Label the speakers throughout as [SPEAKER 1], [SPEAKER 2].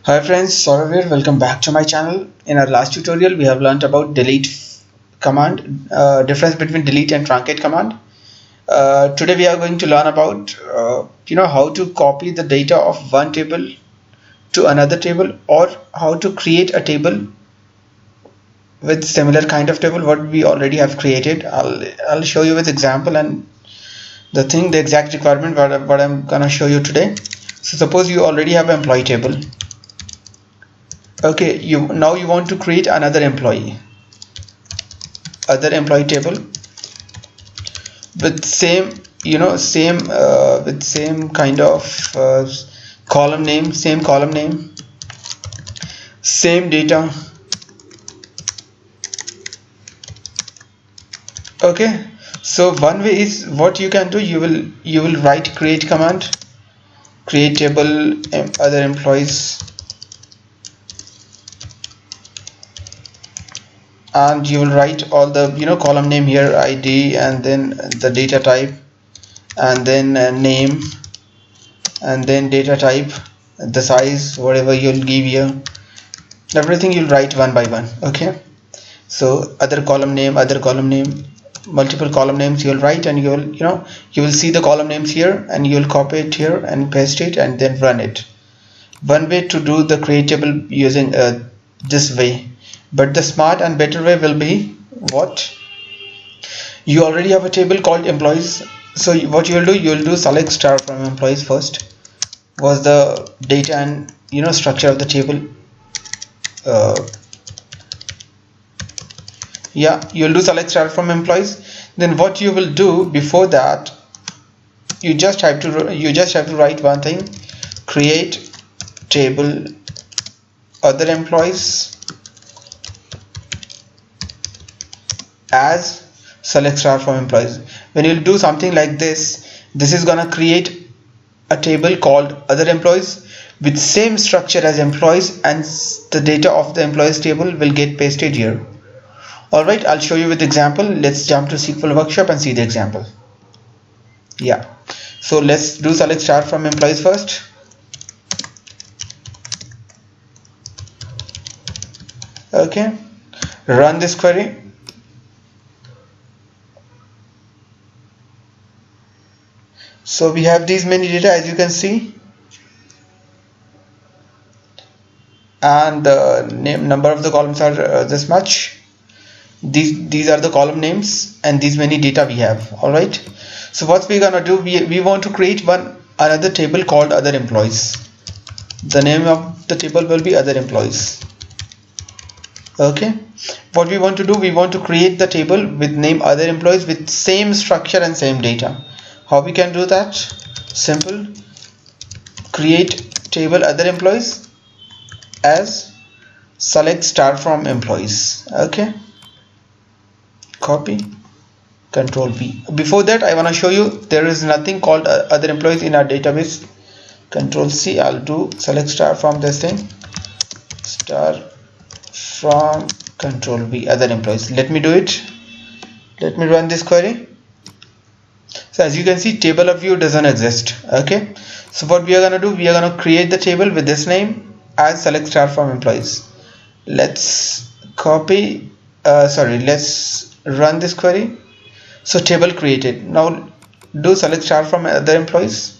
[SPEAKER 1] Hi friends, Saurav here. Welcome back to my channel. In our last tutorial, we have learned about delete command, difference between delete and truncate command. Today we are going to learn about how to copy the data of one table to another table, or how to create a table with similar kind of table what we already have created. I'll show you with example and the exact requirement what I'm gonna show you today. So suppose you already have an employee table. Okay, now you want to create another employee table with same kind of column name, same data. Okay, so one way is what you can do, you will write create command, create table other employees, and you will write all the column name here, ID, and then the data type, and then name, and then data type, the size, whatever you'll give here, everything you'll write one by one. Okay, so other column name, multiple column names you'll write, and you will see the column names here, and you'll copy it here and paste it and then run it. One way to do the create table using this way, but the smart and better way will be what you already have a table called employees. So what you will do select star from employees first, was the data and structure of the table. You'll do select star from employees. Then what you will do before that, you just have to write one thing: create table other employees as select star from employees. When you'll do something like this is gonna create a table called other employees with same structure as employees, and the data of the employees table will get pasted here. Alright, I'll show you with example. Let's jump to SQL Workshop and see the example. So let's do select star from employees first. Okay, run this query. So we have these many data, as you can see, and the number of the columns are this much. These are the column names, and these many data we have. All right, so what we're gonna do, we want to create another table called other employees. The name of the table will be other employees. Okay, what we want to do, we want to create the table with name other employees with same structure and same data. How we can do that? Simple: create table other employees as select star from employees. Okay, copy, Control V. Before that, I want to show you there is nothing called other employees in our database. Control C. I'll do select star from this thing, star from Control V, other employees. Let me do it. Let me run this query. So as you can see, table of view doesn't exist. Okay, so what we are gonna do, we are gonna create the table with this name as select star from employees. Let's let's run this query. So table created. Now do select star from other employees.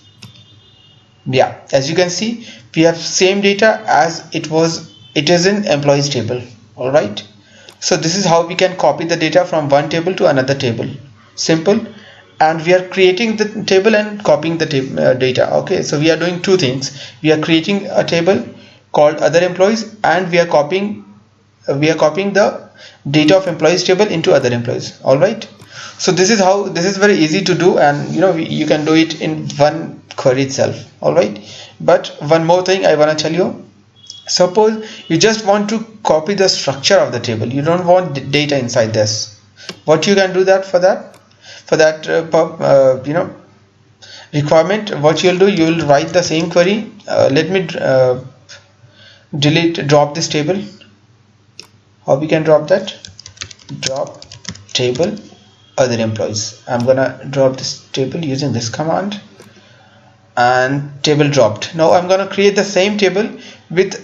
[SPEAKER 1] As you can see, we have same data as it is in employees table. All right, so this is how we can copy the data from one table to another table. Simple. And we are creating the table and copying the data. Okay, so we are doing two things. We are creating a table called other employees, and we are copying the data of employees table into other employees. All right, so this is very easy to do, and you can do it in one query itself. All right, but one more thing I want to tell you. Suppose you just want to copy the structure of the table, you don't want data inside this. What you can do that for that requirement, what you'll do, you will write the same query. Let me drop this table. How we can drop that? Drop table other employees. I'm gonna drop this table using this command, and table dropped. Now I'm gonna create the same table with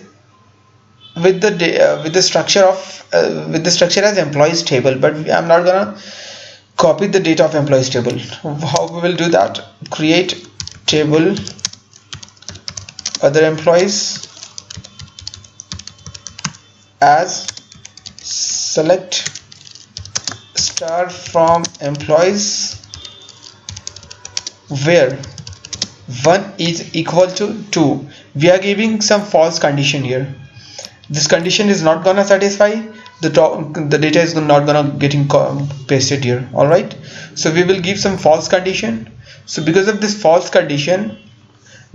[SPEAKER 1] with the structure of as employees table, but I'm not gonna copy the data of employees table. How we will do that? Create table other employees as select star from employees where 1 is equal to 2. We are giving some false condition here. This condition is not gonna satisfy, the data is not gonna getting pasted here. All right, so we will give some false condition. So because of this false condition,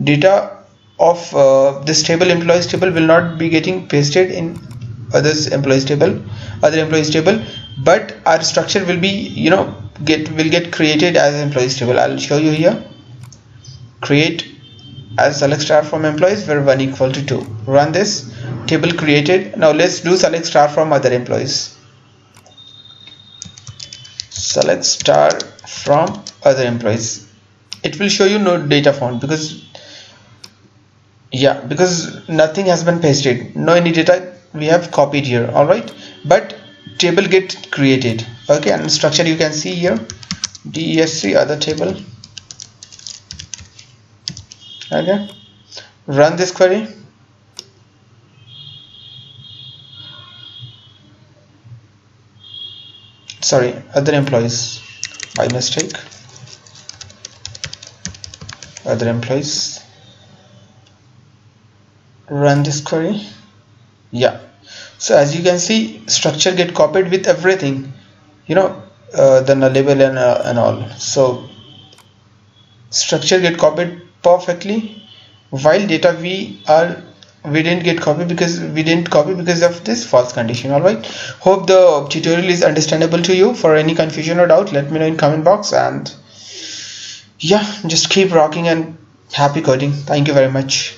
[SPEAKER 1] data of this table employees table will not be getting pasted in other employees table, but our structure will be will get created as employees table. I'll show you here. Create as select star from employees where 1 equal to 2. Run this. Table created. Now let's do select star from other employees. Select star from other employees. It will show you no data found because nothing has been pasted, no any data we have copied here. All right, but table get created. Okay, and structure you can see here, DESC other table. Okay, run this query. Sorry, other employees, by mistake. Other employees. Run this query. Yeah, so as you can see, structure get copied with everything, the nullable and all. So structure get copied perfectly, while data we didn't get copy because of this false condition. All right, hope the tutorial is understandable to you. For any confusion or doubt, let me know in comment box, and yeah, just keep rocking and happy coding. Thank you very much.